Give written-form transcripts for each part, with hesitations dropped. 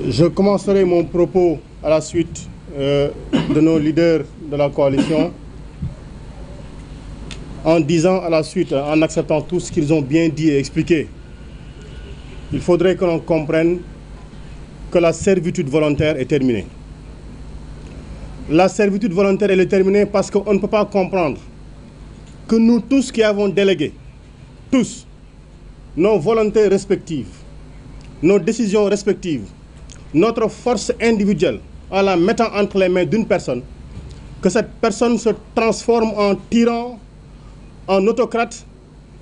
Je commencerai mon propos à la suite de nos leaders de la coalition en disant à la suite, en acceptant tout ce qu'ils ont bien dit et expliqué. Il faudrait que l'on comprenne que la servitude volontaire est terminée. La servitude volontaire elle est terminée parce qu'on ne peut pas comprendre que nous tous qui avons délégué, tous, nos volontés respectives, nos décisions respectives, notre force individuelle, en la mettant entre les mains d'une personne, que cette personne se transforme en tyran, en autocrate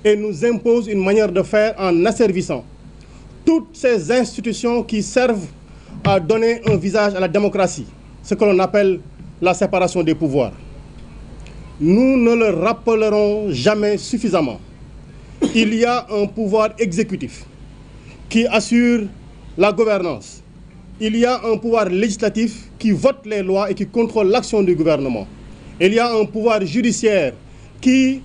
et nous impose une manière de faire en asservissant toutes ces institutions qui servent à donner un visage à la démocratie, ce que l'on appelle la séparation des pouvoirs. Nous ne le rappellerons jamais suffisamment. Il y a un pouvoir exécutif qui assure la gouvernance. Il y a un pouvoir législatif qui vote les lois et qui contrôle l'action du gouvernement. Il y a un pouvoir judiciaire qui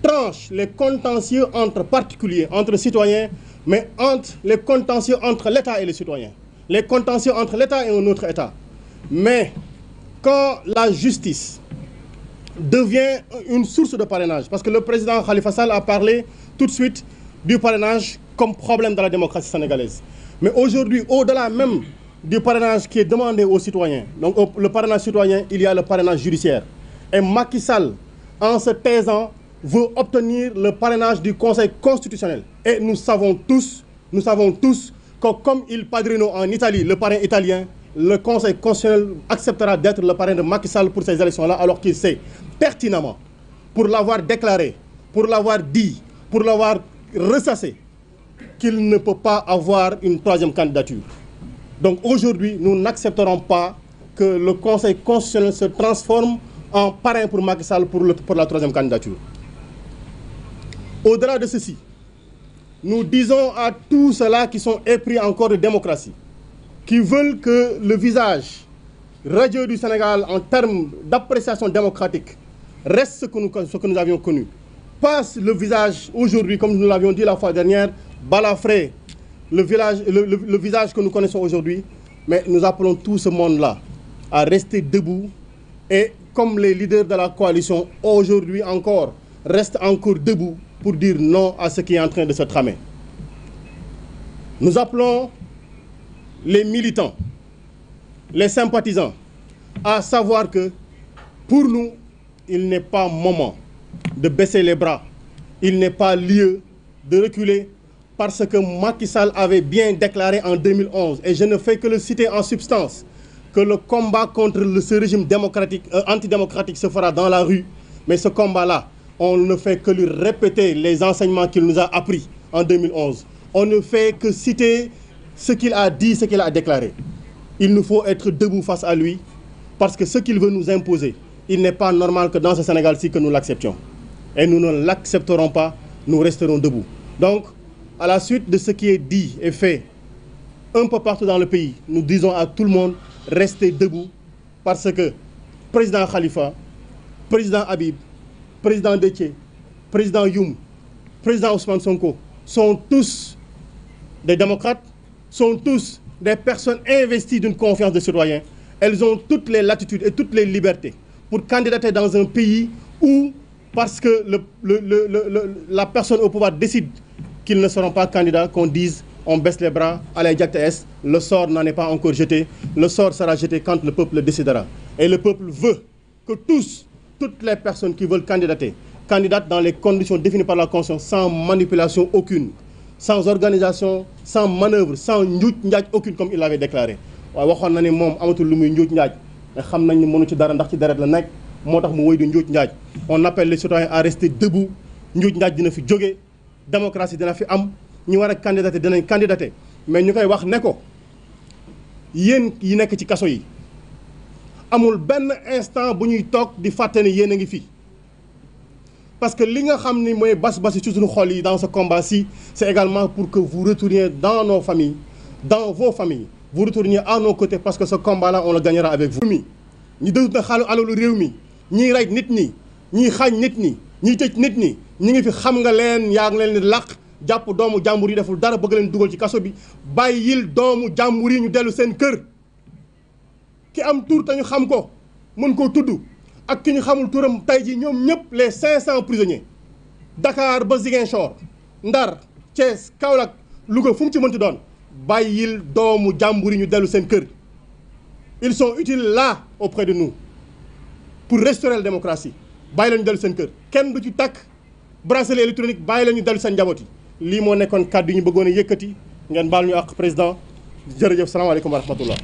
tranche les contentieux entre particuliers, entre citoyens, mais entre les contentieux entre l'État et les citoyens. Les contentieux entre l'État et un autre État. Mais quand la justice devient une source de parrainage, parce que le président Khalifa Sall a parlé tout de suite du parrainage comme problème dans la démocratie sénégalaise. Mais aujourd'hui, au-delà même du parrainage qui est demandé aux citoyens, donc le parrainage citoyen, il y a le parrainage judiciaire. Et Macky Sall, en se taisant, veut obtenir le parrainage du Conseil constitutionnel. Et nous savons tous que comme il padrino en Italie, le parrain italien, le Conseil constitutionnel acceptera d'être le parrain de Macky Sall pour ces élections-là, alors qu'il sait pertinemment, pour l'avoir déclaré, pour l'avoir dit, pour l'avoir ressassé, qu'il ne peut pas avoir une troisième candidature. Donc aujourd'hui, nous n'accepterons pas que le Conseil constitutionnel se transforme en parrain pour Macky Sall pour la troisième candidature. Au-delà de ceci, nous disons à tous ceux-là qui sont épris encore de démocratie, qui veulent que le visage radieux du Sénégal en termes d'appréciation démocratique reste ce que nous avions connu. Passe le visage aujourd'hui, comme nous l'avions dit la fois dernière, balafré le visage que nous connaissons aujourd'hui, mais nous appelons tout ce monde-là à rester debout et comme les leaders de la coalition aujourd'hui encore restent encore debout pour dire non à ce qui est en train de se tramer. Nous appelons les militants, les sympathisants, à savoir que pour nous, il n'est pas moment de baisser les bras, il n'est pas lieu de reculer parce que Macky Sall avait bien déclaré en 2011, et je ne fais que le citer en substance, que le combat contre ce régime antidémocratique se fera dans la rue, mais ce combat-là, on ne fait que lui répéter les enseignements qu'il nous a appris en 2011. On ne fait que citer ce qu'il a dit, ce qu'il a déclaré. Il nous faut être debout face à lui, parce que ce qu'il veut nous imposer, il n'est pas normal que dans ce Sénégal-ci que nous l'acceptions. Et nous ne l'accepterons pas, nous resterons debout. Donc, à la suite de ce qui est dit et fait un peu partout dans le pays, nous disons à tout le monde, restez debout, parce que président Khalifa, président Habib, président Déthié, président Youm, président Ousmane Sonko, sont tous des démocrates, sont tous des personnes investies d'une confiance des citoyens. Elles ont toutes les latitudes et toutes les libertés pour candidater dans un pays où, parce que la personne au pouvoir décide qu'ils ne seront pas candidats, qu'on dise on baisse les bras, allez Diact-S, le sort n'en est pas encore jeté, le sort sera jeté quand le peuple le décidera. Et le peuple veut que toutes les personnes qui veulent candidatent dans les conditions définies par la Constitution, sans manipulation aucune, sans organisation, sans manœuvre, sans njuuj njaaj aucune, comme il l'avait déclaré. waaye waxoon na ne moom amatul lu muy njuuj njaaj mais xam nañ ni mënu ci dara ndax ci deret la nekk moo tax mu woy di njuuj njaaj. On appelle les citoyens à rester debout, njuuj njaaj dina fi jóge, démocratie dina fi am, ñi war a candidater dinañ candidater, mais ñu koy wax ne ko yéen yi nekk ci kaso yi amul benn instant bu ñuy toog di fàtte ne yéen a ngi fi. Parce que li nga xam ni mooy bas-basi ci suñu xol yi dans ce combat-ci, c'est également pour que vous retourniez dans nos familles, dans vos familles, vous retourniez à nos côtés, parce que ce combat-là, on le gagnera avec vous. ñi dëgg na xaalu alalu réew mi ñiy rey nit ñi ñiy xaañ nit ñi ñiy tëj nit ñi ñi ngi fi xam nga leen yaa ngi leen di làq jàpp doomu jàmbur yi deful dara bëgg leen dugal ci kaso bi bàyyil doomu jàmbur yi ñu dellu seen kër ki am tur te ñu xam ko mën koo tudd ak ki ñu xamul turam tey ji ñoom ñëpp les 500 prisonniers Dakar ba Ziguinchor Ndar Thiès Kaolack Louga fu mu ci mënti doon bàyyil doomu jàmbur yi ñu dellu seen kër ils sont utiles là auprès de nous pour restaurer la démocratie bàyyi la ñu dellu seen kër kenn du ci takk bracelet électronique bàyyi la ñu dellu seen njaboot yi lii moo nekkoon kàddu yi ñu bëggoon a yëkkati ngeen baal ñu àq président jërëjëf salaamaaleykum wa rahmatullah